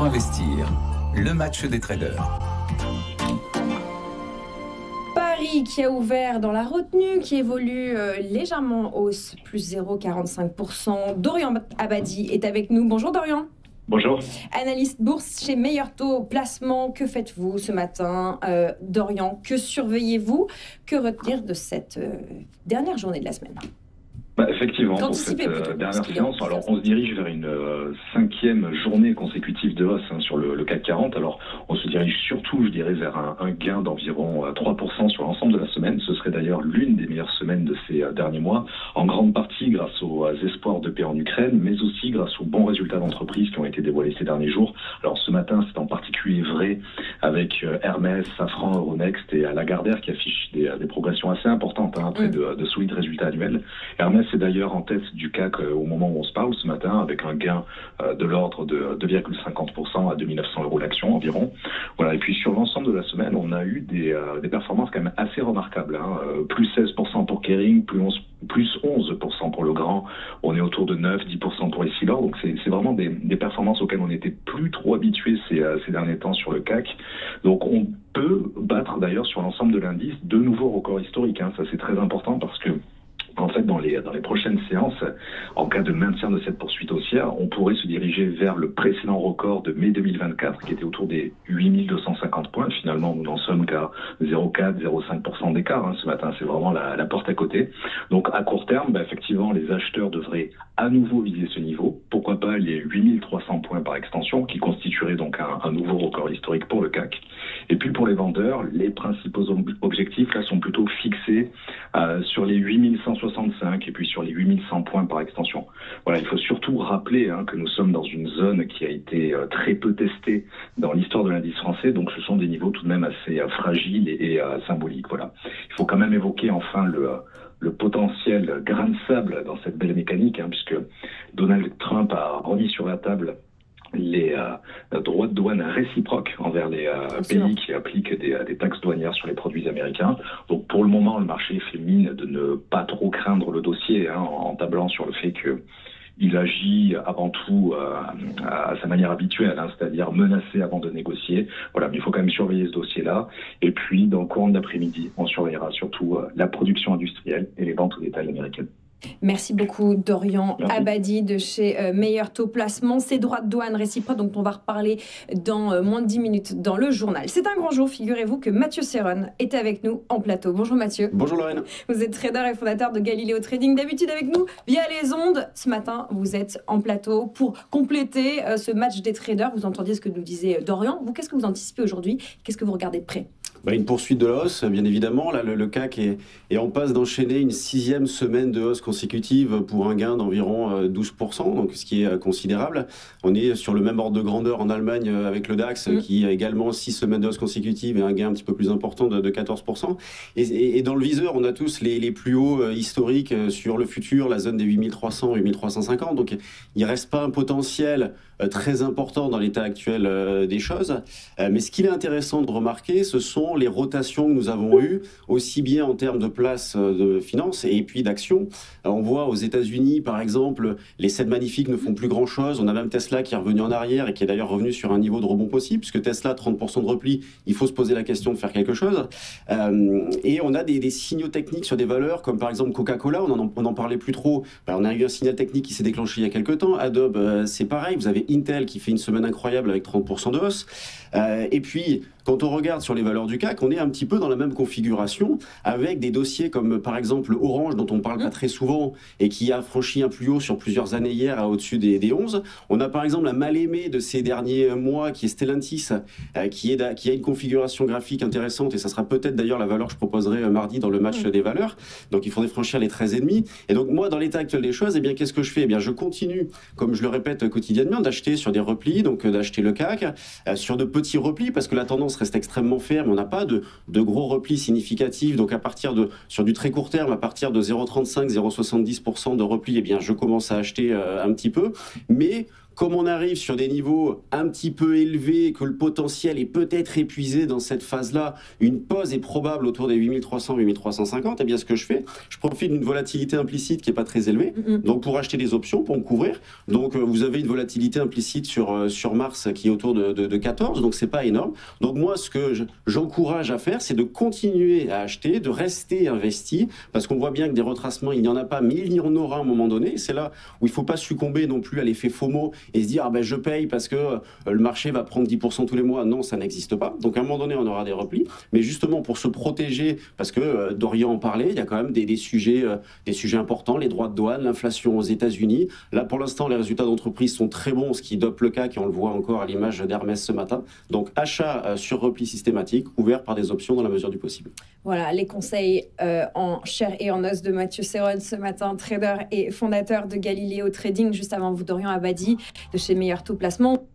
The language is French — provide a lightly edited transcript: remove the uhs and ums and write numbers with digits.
investir, le match des traders. Paris qui a ouvert dans la retenue, qui évolue légèrement en hausse, plus 0,45%. Dorian Abadi est avec nous. Bonjour Dorian. Bonjour. Analyste bourse chez Meilleur Taux Placement. Que faites-vous ce matin, Dorian? Que surveillez-vous? Que retenir de cette dernière journée de la semaine? Effectivement, pour cette dernière séance, alors on se dirige vers une cinquième journée consécutive de hausse sur le CAC 40. Alors on se dirige surtout, je dirais, vers un gain d'environ 3% sur l'ensemble de la semaine. Ce serait d'ailleurs l'une des meilleures semaines de ces derniers mois, en grande partie grâce aux espoirs de paix en Ukraine, mais aussi grâce aux bons résultats d'entreprise qui ont été dévoilés ces derniers jours. Alors ce matin, c'est en particulier vrai avec Hermès, Safran, Euronext et Lagardère qui affichent des progressions assez importantes après de solides résultats annuels. Hermès est d'ailleurs en tête du CAC au moment où on se parle ce matin, avec un gain de l'ordre de 2,50% à 2 900 € l'action environ. Voilà. Et puis sur l'ensemble de la semaine, on a eu des performances quand même assez remarquables. Plus 16% pour Kering, plus 11% pour Legrand. On est autour de 9-10% pour Essilor. Donc c'est vraiment des performances auxquelles on n'était plus trop habitués ces derniers temps sur le CAC. Donc on peut battre d'ailleurs sur l'ensemble de l'indice de nouveaux records historiques. Ça c'est très important parce que en fait, dans les prochaines séances, en cas de maintien de cette poursuite haussière, on pourrait se diriger vers le précédent record de mai 2024, qui était autour des 8250 points. Finalement, nous n'en sommes qu'à 0,4-0,5% d'écart ce matin. C'est vraiment la porte à côté. Donc, à court terme, effectivement, les acheteurs devraient à nouveau viser ce niveau. Pourquoi pas les 8300 points par extension, qui constitueraient donc un nouveau record historique pour le CAC. Et puis, pour les vendeurs, les principaux objectifs là sont plutôt fixés sur les 8165 et puis sur les 8100 points par extension. Voilà, il faut surtout rappeler que nous sommes dans une zone qui a été très peu testée dans l'histoire de l'indice français, donc ce sont des niveaux tout de même assez fragiles et symboliques. Voilà. Il faut quand même évoquer enfin le potentiel grain de sable dans cette belle mécanique, puisque Donald Trump a remis sur la table les droits de douane réciproques envers les pays qui appliquent des taxes douanières sur les produits américains. Donc pour le moment, le marché fait mine de ne pas trop craindre le dossier en tablant sur le fait qu'il agit avant tout à sa manière habituelle, c'est-à-dire menacer avant de négocier. Voilà, mais il faut quand même surveiller ce dossier-là. Et puis, dans le courant de l'après-midi, on surveillera surtout la production industrielle et les ventes au détail américaines. Merci beaucoup Dorian Abadi de chez Meilleur Taux Placement. Ces droits de douane réciproques dont on va reparler dans moins de 10 minutes dans le journal. C'est un grand jour, figurez-vous que Mathieu Serron est avec nous en plateau. Bonjour Mathieu. Bonjour Lorraine. Vous êtes trader et fondateur de Galileo Trading, d'habitude avec nous via les ondes. Ce matin, vous êtes en plateau pour compléter ce match des traders. Vous entendiez ce que nous disait Dorian. Vous, qu'est-ce que vous anticipez aujourd'hui? Qu'est-ce que vous regardez de près? Une poursuite de la hausse, bien évidemment. Là, le CAC est en passe d'enchaîner une 6e semaine de hausse consécutive pour un gain d'environ 12%, donc ce qui est considérable. On est sur le même ordre de grandeur en Allemagne avec le DAX, qui a également 6 semaines de hausse consécutive et un gain un petit peu plus important de 14%. Et dans le viseur, on a tous les plus hauts historiques sur le futur, la zone des 8300, 8350. Donc il ne reste pas un potentiel très important dans l'état actuel des choses. Mais ce qu'il est intéressant de remarquer, ce sont les rotations que nous avons eues, aussi bien en termes de place de finances et puis d'actions. On voit aux États-Unis, par exemple, les 7 magnifiques ne font plus grand-chose. On a même Tesla qui est revenu en arrière et qui est d'ailleurs revenu sur un niveau de rebond possible, puisque Tesla, 30% de repli, il faut se poser la question de faire quelque chose. Et on a des signaux techniques sur des valeurs, comme par exemple Coca-Cola, on n'en parlait plus trop. On a eu un signal technique qui s'est déclenché il y a quelques temps. Adobe, c'est pareil. Vous avez Intel qui fait une semaine incroyable avec 30% de hausse. Et puis, quand on regarde sur les valeurs du CAC, on est un petit peu dans la même configuration, avec des dossiers comme par exemple Orange, dont on parle pas très souvent, et qui a franchi un plus haut sur plusieurs années hier, au-dessus des 11. On a par exemple la mal-aimée de ces derniers mois, qui est Stellantis, qui a une configuration graphique intéressante, et ça sera peut-être d'ailleurs la valeur que je proposerai mardi dans le match des valeurs. Donc il faudrait franchir les 13,5. Et donc moi, dans l'état actuel des choses, qu'est-ce que je fais? Je continue, comme je le répète quotidiennement, d'acheter sur des replis, donc d'acheter le CAC, sur de petits replis, parce que la tendance reste extrêmement ferme. On n'a pas de gros replis significatifs. Donc sur du très court terme, à partir de 0,35, 0,70% de repli, je commence à acheter un petit peu. Mais comme on arrive sur des niveaux un petit peu élevés, que le potentiel est peut-être épuisé dans cette phase-là, une pause est probable autour des 8300, 8350, et bien ce que je fais, je profite d'une volatilité implicite qui n'est pas très élevée, donc pour acheter des options, pour me couvrir. Donc vous avez une volatilité implicite sur Mars qui est autour de 14, donc c'est pas énorme. Donc moi, ce que j'encourage à faire, c'est de continuer à acheter, de rester investi, parce qu'on voit bien que des retracements, il n'y en a pas, mais il y en aura à un moment donné. C'est là où il ne faut pas succomber non plus à l'effet FOMO et se dire ah ben je paye parce que le marché va prendre 10% tous les mois. Non, ça n'existe pas. Donc à un moment donné, on aura des replis. Mais justement pour se protéger, parce que Dorian en parlait, il y a quand même des sujets importants, les droits de douane, l'inflation aux États-Unis. Là, pour l'instant, les résultats d'entreprise sont très bons, ce qui dope le CAC, et on le voit encore à l'image d'Hermès ce matin. Donc achat sur repli systématique, couvert par des options dans la mesure du possible. Voilà les conseils en chair et en os de Mathieu Serron ce matin, trader et fondateur de Galileo Trading. Juste avant vous, Dorian Abadi de chez Meilleur Taux Placement.